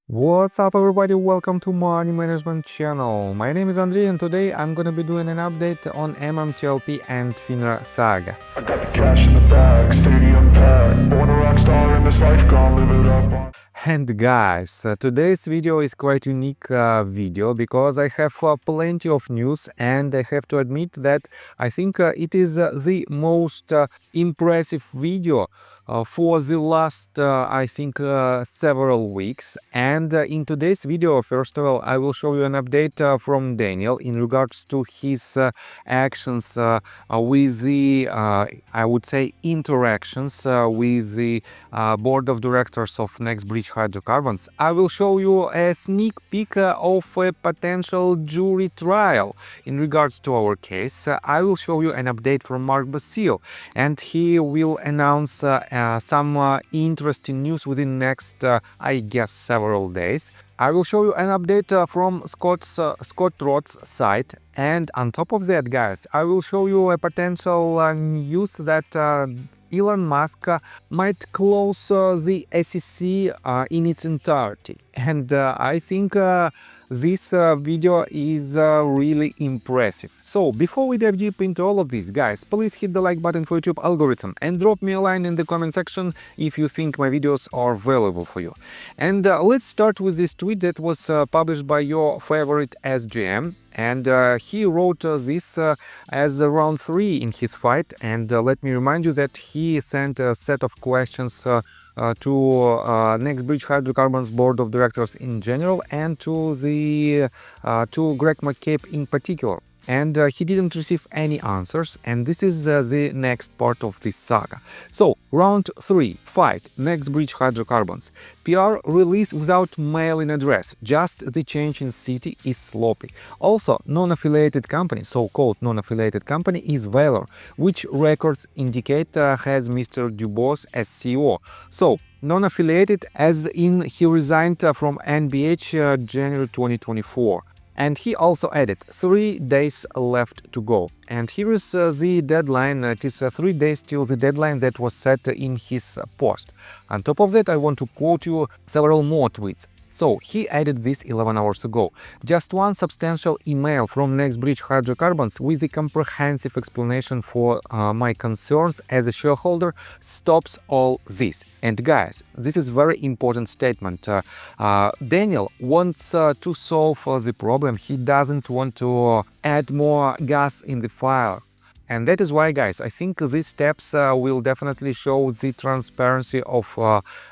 What's up everybody, welcome to Money Management channel. My name is Andrei and today I'm gonna be doing an update on MMTLP and FINRA saga. I got the cash in the bag, stadium packed. Born a rock star in this life, gonna live it up. And guys, today's video is quite unique video because I have plenty of news and I have to admit that I think it is the most impressive video for the last I think several weeks. And in today's video, first of all, I will show you an update from Daniel in regards to his actions with the I would say interactions with the board of directors of NextBridge Hydrocarbons. I will show you a sneak peek of a potential jury trial in regards to our case. I will show you an update from Mark Basile, and he will announce some interesting news within next, I guess, several days. I will show you an update from Scott Roth's side, and on top of that, guys, I will show you a potential news that Elon Musk might close the SEC in its entirety. And I think this video is really impressive. So before we dive deep into all of this, guys, please hit the like button for YouTube algorithm and drop me a line in the comment section if you think my videos are valuable for you. And let's start with this tweet that was published by your favorite SGM. And he wrote this as round 3 in his fight. And let me remind you that he sent a set of questions to NextBridge Hydrocarbons board of directors in general and to Greg McCabe in particular. And he didn't receive any answers, and this is the next part of this saga. So, round 3, fight, NextBridge Hydrocarbons. PR release without mailing address, just the change in city is sloppy. Also, non-affiliated company, so-called non-affiliated company, is Valor, which records indicate has Mr. Dubois as CEO. So, non-affiliated as in he resigned from NBH January 2024. And he also added 3 days left to go. And here is the deadline. It is 3 days till the deadline that was set in his post. On top of that, I want to quote you several more tweets. So, he added this 11 hours ago. Just one substantial email from NextBridge Hydrocarbons with a comprehensive explanation for my concerns as a shareholder stops all this. And guys, this is very important statement. Daniel wants to solve the problem. He doesn't want to add more gas in the fire. And that is why, guys, I think these steps will definitely show the transparency of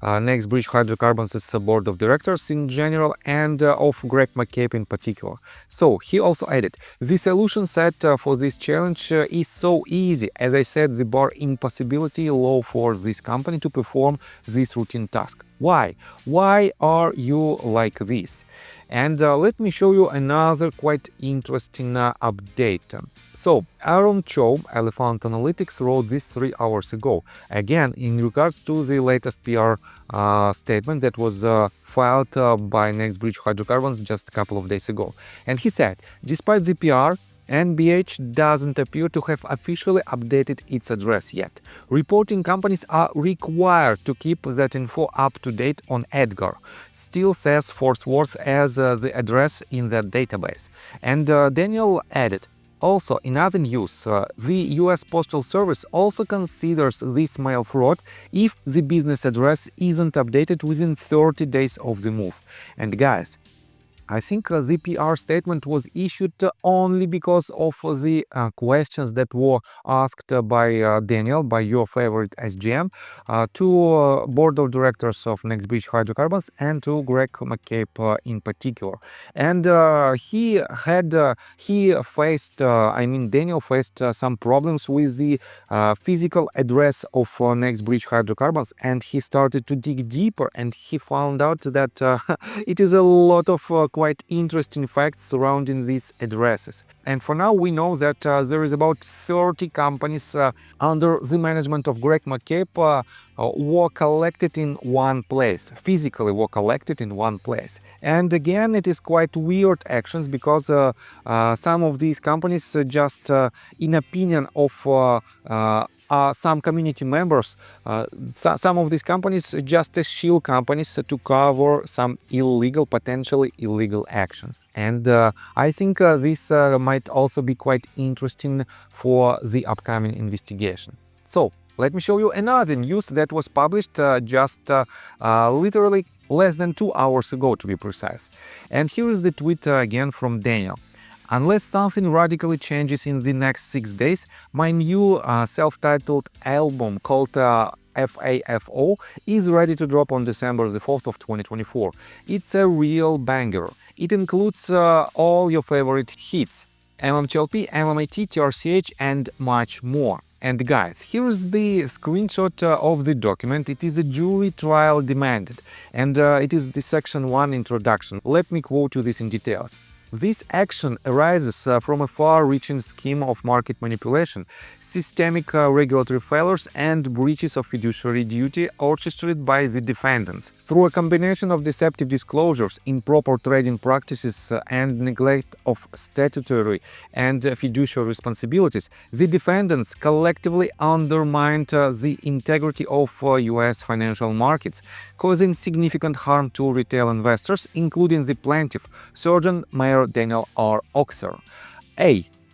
NextBridge Hydrocarbons' board of directors in general and of Greg McCabe in particular. So he also added, the solution set for this challenge is so easy. As I said, the bar impossibility low for this company to perform this routine task. Why? Why are you like this? And let me show you another quite interesting update. So, Aaron Cho, Elephant Analytics, wrote this 3 hours ago. Again, in regards to the latest PR statement that was filed by NextBridge Hydrocarbons just a couple of days ago. And he said, despite the PR, NBH doesn't appear to have officially updated its address yet. Reporting companies are required to keep that info up to date on EDGAR. Still says Fort Worth as the address in their database. And Daniel added, also, in other news, the US Postal Service also considers this mail fraud if the business address isn't updated within 30 days of the move. And guys, I think the PR statement was issued only because of the questions that were asked by Daniel, by your favorite SGM, to board of directors of NextBridge Hydrocarbons and to Greg McCabe in particular. And Daniel faced some problems with the physical address of NextBridge Hydrocarbons, and he started to dig deeper, and he found out that it is a lot of quite interesting facts surrounding these addresses. And for now, we know that there is about 30 companies under the management of Greg McCabe were collected in one place, physically were collected in one place. And again, it is quite weird actions because some of these companies just, in opinion of some community members, some of these companies just as shield companies to cover some potentially illegal actions. And I think this might also be quite interesting for the upcoming investigation. So let me show you another news that was published just literally less than 2 hours ago, to be precise. And here is the tweet again from Daniel. Unless something radically changes in the next 6 days, my new self-titled album called FAFO is ready to drop on December the 4th of 2024. It's a real banger. It includes all your favorite hits: MMTLP, MMAT, TRCH, and much more. And guys, here's the screenshot of the document. It is a jury trial demanded, and it is the section 1 introduction. Let me quote you this in details. This action arises from a far-reaching scheme of market manipulation, systemic regulatory failures, and breaches of fiduciary duty orchestrated by the defendants. Through a combination of deceptive disclosures, improper trading practices, and neglect of statutory and fiduciary responsibilities, the defendants collectively undermined the integrity of U.S. financial markets, causing significant harm to retail investors, including the plaintiff, Sergeant Major Daniel R. Oxer.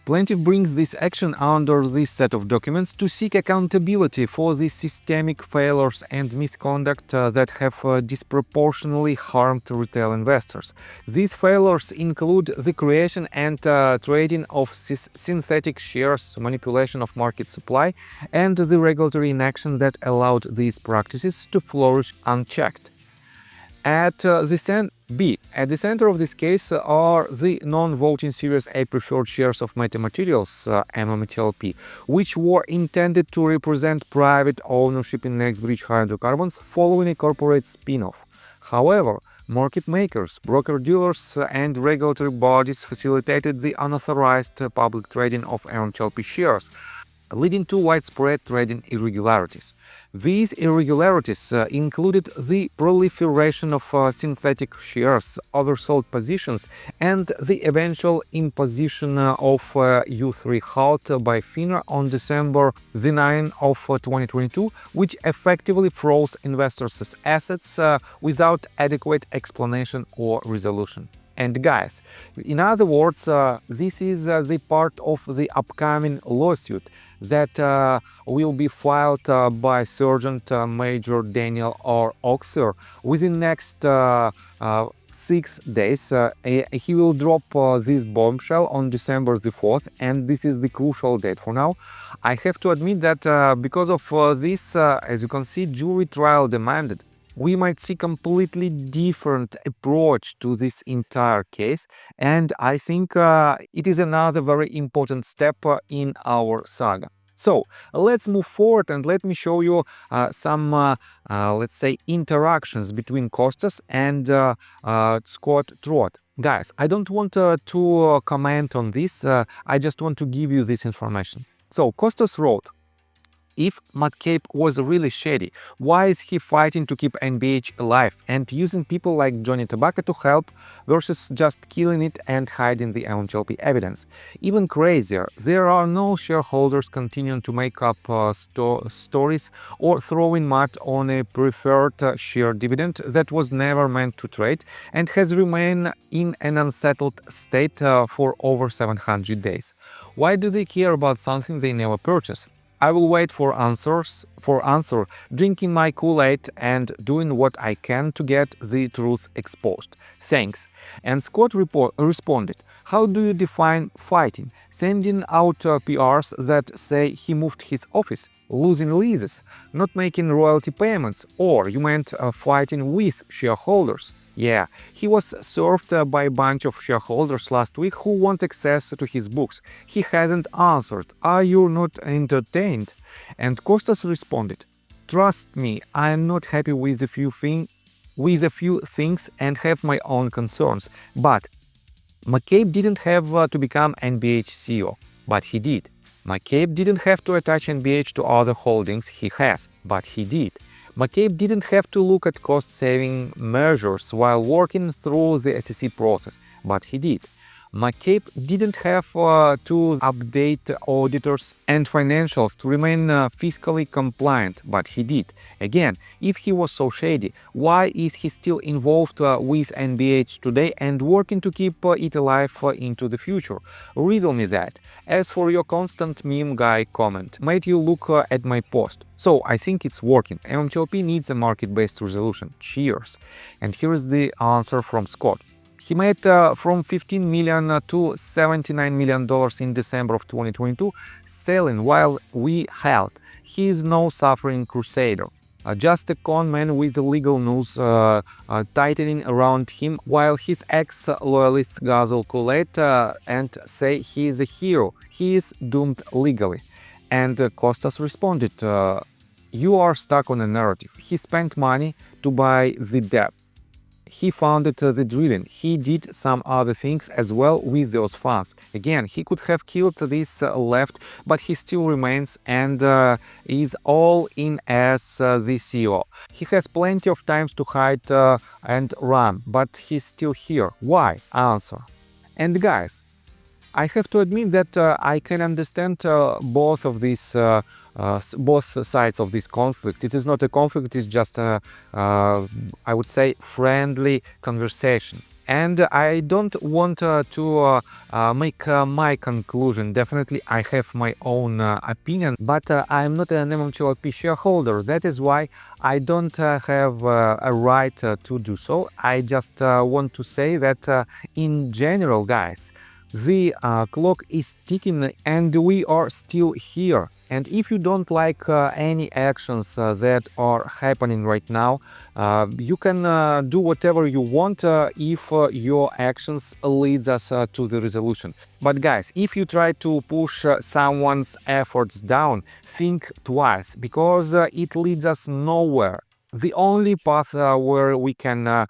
Plaintiff brings this action under this set of documents to seek accountability for the systemic failures and misconduct that have disproportionately harmed retail investors. These failures include the creation and trading of synthetic shares, manipulation of market supply, and the regulatory inaction that allowed these practices to flourish unchecked. At the center of this case are the non-voting Series A preferred shares of metamaterials, MMTLP, which were intended to represent private ownership in NextBridge hydrocarbons following a corporate spin-off. However, market makers, broker-dealers, and regulatory bodies facilitated the unauthorized public trading of MMTLP shares, leading to widespread trading irregularities. These irregularities included the proliferation of synthetic shares, oversold positions, and the eventual imposition of U3 halt by FINRA on December the 9th of 2022, which effectively froze investors' assets without adequate explanation or resolution. And guys, in other words, this is the part of the upcoming lawsuit that will be filed by Sergeant Major Daniel R. Oxer within next 6 days. He will drop this bombshell on December the 4th, and this is the crucial date for now. I have to admit that because of this, as you can see, jury trial demanded, we might see completely different approach to this entire case, and I think it is another very important step in our saga. So let's move forward and let me show you some, let's say, interactions between Kostas and Scott Trott. Guys, I don't want to comment on this, I just want to give you this information. So Kostas wrote, if McCabe was really shady, why is he fighting to keep NBH alive and using people like Johnny Tobacco to help versus just killing it and hiding the MMTLP evidence? Even crazier, there are no shareholders continuing to make up stories or throwing mud on a preferred share dividend that was never meant to trade and has remained in an unsettled state for over 700 days. Why do they care about something they never purchase? I will wait for answer, drinking my Kool-Aid and doing what I can to get the truth exposed. Thanks. And Scott responded, how do you define fighting? Sending out PRs that say he moved his office, losing leases, not making royalty payments, or you meant fighting with shareholders? Yeah, he was served by a bunch of shareholders last week who want access to his books. He hasn't answered. Are you not entertained? And Kostas responded, trust me, I am not happy with a few things and have my own concerns. But McCabe didn't have to become NBH CEO, but he did. McCabe didn't have to attach NBH to other holdings he has, but he did. McCabe didn't have to look at cost-saving measures while working through the SEC process, but he did. McCabe didn't have to update auditors and financials to remain fiscally compliant, but he did. Again, if he was so shady, why is he still involved with NBH today and working to keep it alive into the future? Riddle me that. As for your constant meme guy comment, made you look at my post. So I think it's working. MMTLP needs a market-based resolution. Cheers. And here is the answer from Scott. He made from $15 million to $79 million in December of 2022, selling while we held. He is no suffering crusader. Just a con man with legal news tightening around him, while his ex-loyalists guzzle Kool-Aid and say he is a hero. He is doomed legally. And Kostas responded, you are stuck on a narrative. He spent money to buy the debt. He founded the drilling. He did some other things as well with those funds. Again, he could have killed this left, but he still remains and is all in as the CEO. He has plenty of times to hide and run, but he's still here. Why? Answer. And guys, I have to admit that I can understand both sides of this conflict. It is not a conflict, it's just a, I would say, friendly conversation. And I don't want to make my conclusion. Definitely, I have my own opinion, but I'm not an MMTLP shareholder. That is why I don't have a right to do so. I just want to say that in general, guys, the clock is ticking and we are still here. And if you don't like any actions that are happening right now, you can do whatever you want if your actions leads us to the resolution. But guys, if you try to push someone's efforts down, think twice, because it leads us nowhere. The only path where we can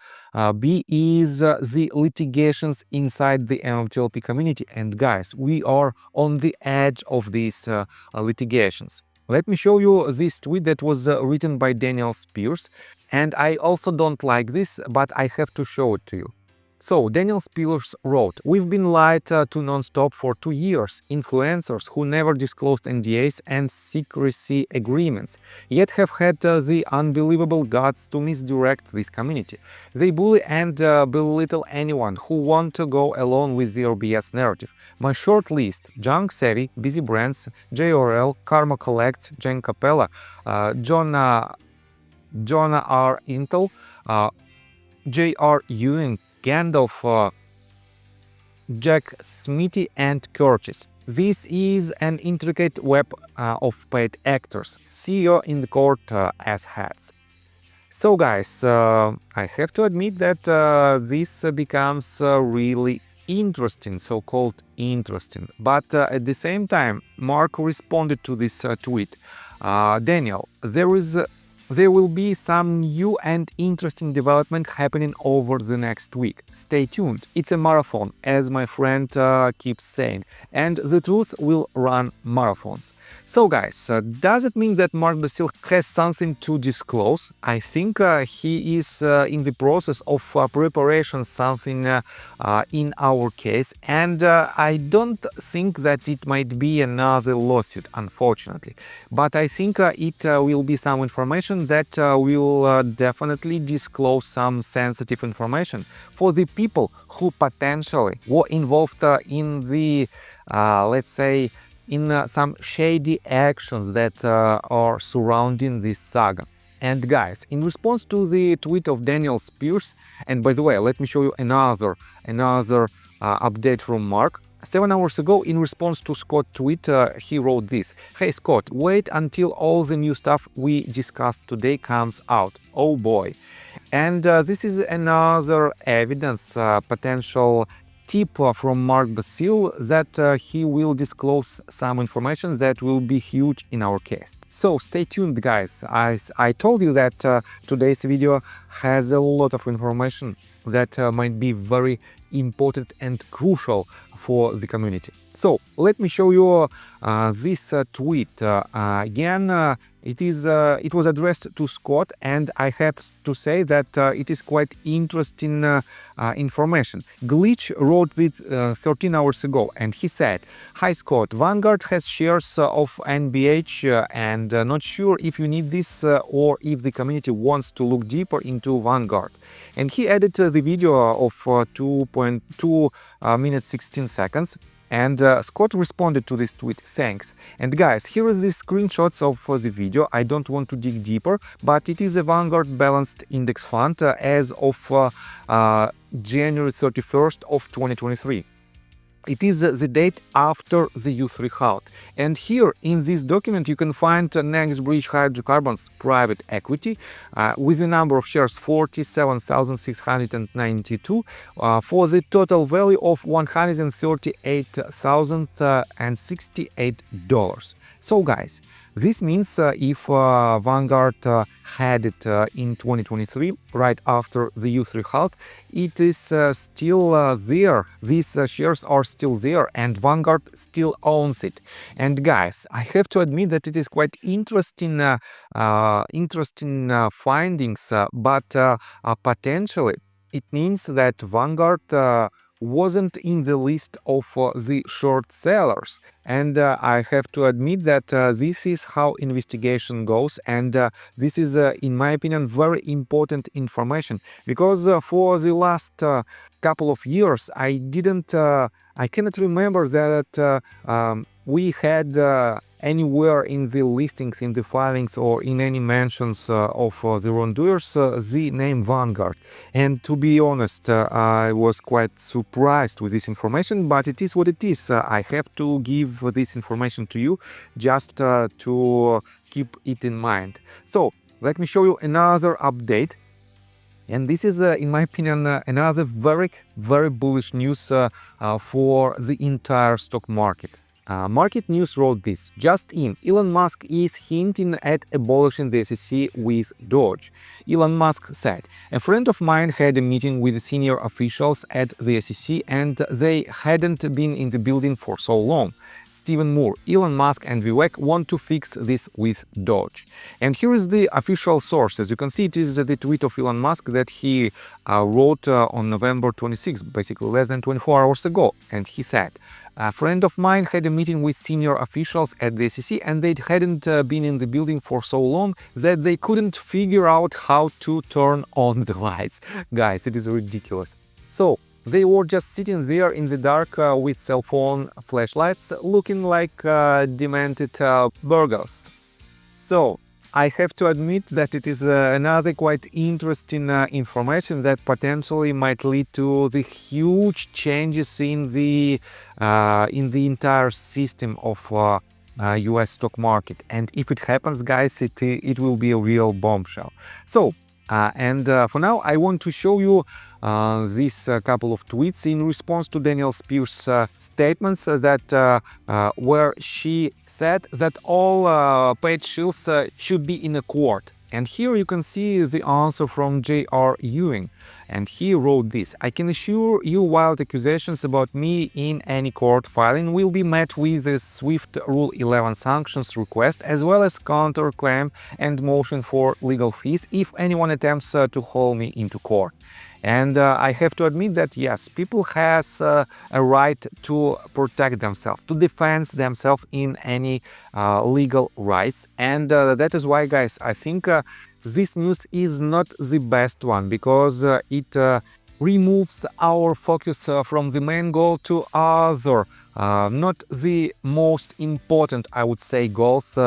be is the litigations inside the MMTLP community. And guys, we are on the edge of these litigations. Let me show you this tweet that was written by Daniel Spears. And I also don't like this, but I have to show it to you. So, Daniel Spears wrote, we've been lied to non-stop for 2 years, influencers who never disclosed NDAs and secrecy agreements, yet have had the unbelievable guts to misdirect this community. They bully and belittle anyone who want to go along with their BS narrative. My short list: Junk Savvy, Busy Brands, JRL, Karma Collect, Jen Capella, Jonah R. Intel, J.R. Ewing, Gandalf, Jack Smithy and Curtis. This is an intricate web of paid actors, CEO in the court as heads. So guys, I have to admit that this becomes really interesting, so-called interesting. But at the same time, Mark responded to this tweet. Daniel, there will be some new and interesting development happening over the next week. Stay tuned. It's a marathon, as my friend keeps saying, and the truth will run marathons. So guys, does it mean that Mark Basile has something to disclose? I think he is in the process of preparation something in our case, and I don't think that it might be another lawsuit, unfortunately. But I think it will be some information that will definitely disclose some sensitive information for the people who potentially were involved in the, let's say, in some shady actions that are surrounding this saga. And guys, in response to the tweet of Daniel Spears, and by the way, let me show you another update from Mark. 7 hours ago, in response to Scott's tweet, he wrote this: "Hey Scott, wait until all the new stuff we discussed today comes out. Oh boy." And this is another evidence, potential tip from Mark Basile that he will disclose some information that will be huge in our case. So stay tuned, guys. I told you that today's video has a lot of information, that might be very important and crucial for the community. So let me show you this tweet again. It was addressed to Scott, and I have to say that it is quite interesting information. Glitch wrote this 13 hours ago, and he said, "Hi Scott, Vanguard has shares of NBH and not sure if you need this or if the community wants to look deeper into Vanguard." And he added the video of 2.2 minutes 16 seconds. And Scott responded to this tweet, "Thanks." And guys, here are the screenshots of the video. I don't want to dig deeper, but it is a Vanguard Balanced Index Fund as of January 31st of 2023. It is the date after the U3 halt. And here in this document you can find Next Bridge Hydrocarbons private equity with the number of shares 47,692 for the total value of $138,068. So guys, this means if Vanguard had it in 2023, right after the U3 halt, it is still there. These shares are still there, and Vanguard still owns it. And guys, I have to admit that it is quite interesting, findings, but potentially it means that Vanguard wasn't in the list of the short sellers. And I have to admit that this is how investigation goes, and this is, in my opinion, very important information, because for the last couple of years I cannot remember that we had anywhere in the listings, in the filings, or in any mentions of the wrongdoers the name Vanguard. And to be honest, I was quite surprised with this information, but it is what it is. I have to give this information to you just to keep it in mind. So let me show you another update. And this is, in my opinion, another very bullish news for the entire stock market. Market News wrote this: just in, Elon Musk is hinting at abolishing the SEC with Doge. Elon Musk said, "A friend of mine had a meeting with senior officials at the SEC and they hadn't been in the building for so long. Stephen Moore, Elon Musk and Vivek want to fix this with Doge." And here is the official source. As you can see, it is the tweet of Elon Musk that he wrote on November 26th, basically less than 24 hours ago. And he said, "A friend of mine had a meeting with senior officials at the SEC and they hadn't been in the building for so long that they couldn't figure out how to turn on the lights." Guys, it is ridiculous. So they were just sitting there in the dark with cell phone flashlights, looking like demented burglars. So I have to admit that it is another quite interesting information that potentially might lead to the huge changes in the entire system of US stock market. And if it happens, guys, it will be a real bombshell. So for now, I want to show you this couple of tweets in response to Danielle Spears' statements that where she said that all paid shills should be in a court. And here you can see the answer from J.R. Ewing. And he wrote this: "I can assure you wild accusations about me in any court filing will be met with a swift Rule 11 sanctions request, as well as counterclaim and motion for legal fees if anyone attempts to haul me into court." And I have to admit that yes, people has a right to protect themselves, to defend themselves in any legal rights. And that is why, guys, I think this news is not the best one, because it removes our focus from the main goal to other, not the most important, I would say, goals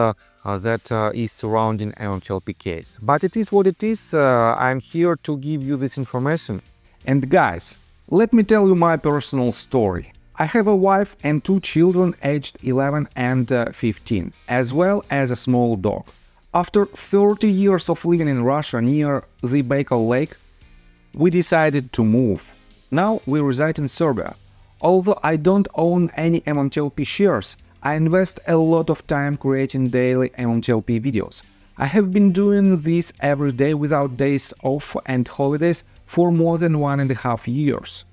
that is surrounding MMTLP case. But it is what it is. I'm here to give you this information. And guys, let me tell you my personal story. I have a wife and 2 children aged 11 and 15, as well as a small dog. After 30 years of living in Russia near the Baikal Lake, we decided to move. Now we reside in Serbia. Although I don't own any MMTLP shares, I invest a lot of time creating daily MMTLP videos. I have been doing this every day without days off and holidays for more than 1.5 years.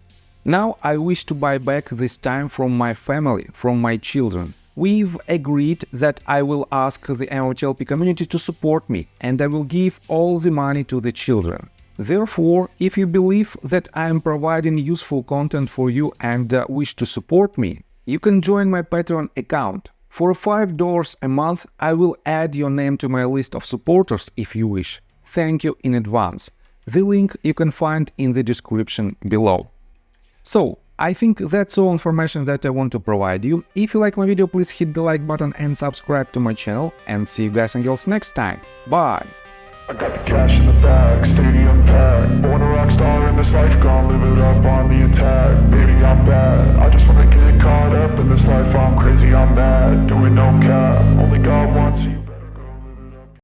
Now I wish to buy back this time from my family, from my children. We've agreed that I will ask the MMTLP community to support me, and I will give all the money to the children. Therefore, if you believe that I am providing useful content for you and wish to support me, you can join my Patreon account. For $5 a month, I will add your name to my list of supporters if you wish. Thank you in advance. The link you can find in the description below. So, I think that's all information that I want to provide you. If you like my video, please hit the like button and subscribe to my channel, and see you guys and girls next time. Bye! I got the cash in the bag, stadium packed. Born a rock star in this life, gonna live it up on